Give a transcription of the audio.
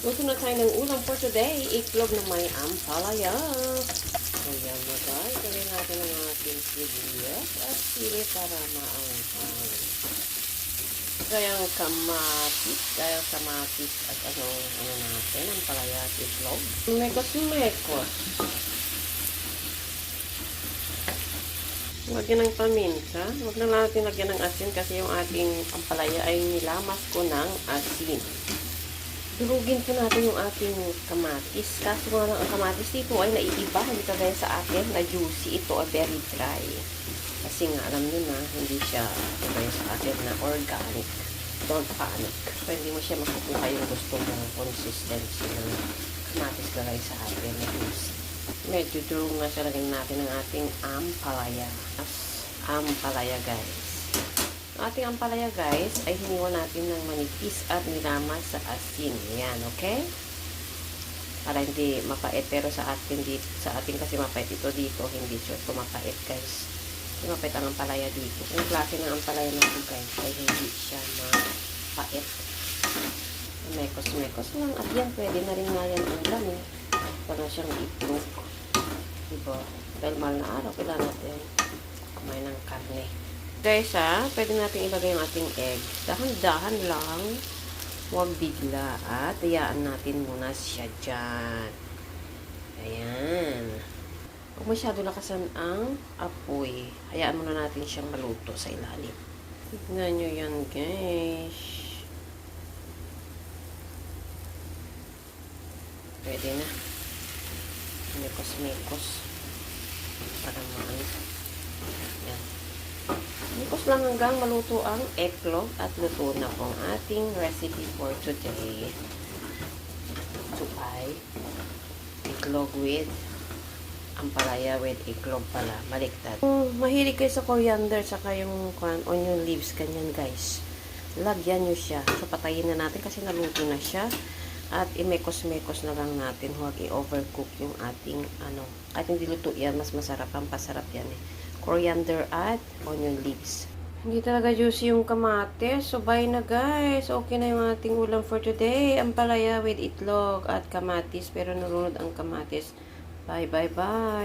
Luto na tayo ng ulam for today. Itlog na may ampalaya. Ayan na guys. Gawin natin ang ating sibuyas at sili para maanghang. Kayang kamatis. Dahil kamatis at ano natin, ampalaya at itlog. Mekos-mekos. Lagyan ng paminta. Huwag na natin lagyan ng asin kasi yung ating ampalaya ay nilamas ko ng asin. Durugin po natin yung ating kamatis. Kaso nga lang ang kamatis dito ay naiiba. Hindi kagaya sa akin na juicy. Ito ay very dry. Kasi nga alam nyo na, hindi siya kagaya sa akin na organic. Don't panic. Pwede mo siya makukuha yung gusto mong consistency ng kamatis kagaya sa akin na juicy. Medyo durog na siya. Lagyan natin ang ating ampalaya. Ampalaya guys. Ang ating ampalaya guys ay hiniwa natin ng manipis at nilamas sa asin. Yan, okay? Para hindi mapait. Pero sa atin kasi mapait ito dito. Hindi siya mapait guys. Hindi mapait ang ampalaya dito. Yung klase ng ampalaya natin guys ay hindi siya mapait. Mekos-mekos lang. At yan, pwede na rin nga yan ulam eh. Para siyang itlog. Diba? Dahil mahal na araw, kailangan natin kumain ng karne. Guys pwede natin ilagay yung ating egg. Dahan-dahan lang. Huwag bigla. At hayaan natin muna siya dyan. Ayan. Huwag masyado lakasan ang apoy. Hayaan muna natin siyang maluto sa ilalim. Tignan nyo yan guys. Pwede na. Mekos-mekos. Para maano. Yan. Mekos lang hanggang maluto ang eggnog at luto na po ang ating recipe for today. Ito ay itlog with ampalaya with itlog pala. Baliktad. Mahilig kayo sa coriander saka yung onion leaves. Ganyan guys. Lagyan nyo siya. So patayin na natin kasi naluto na siya. At imekos-mekos na lang natin. Huwag i-overcook yung ating kahit hindi luto yan, mas masarap. Pampasarap yan eh. Coriander at onion leaves. Hindi talaga juicy yung kamatis. So bye na guys. Okay na yung ating ulam for today. Ampalaya with itlog at kamatis. Pero nalunod ang kamatis. Bye bye bye.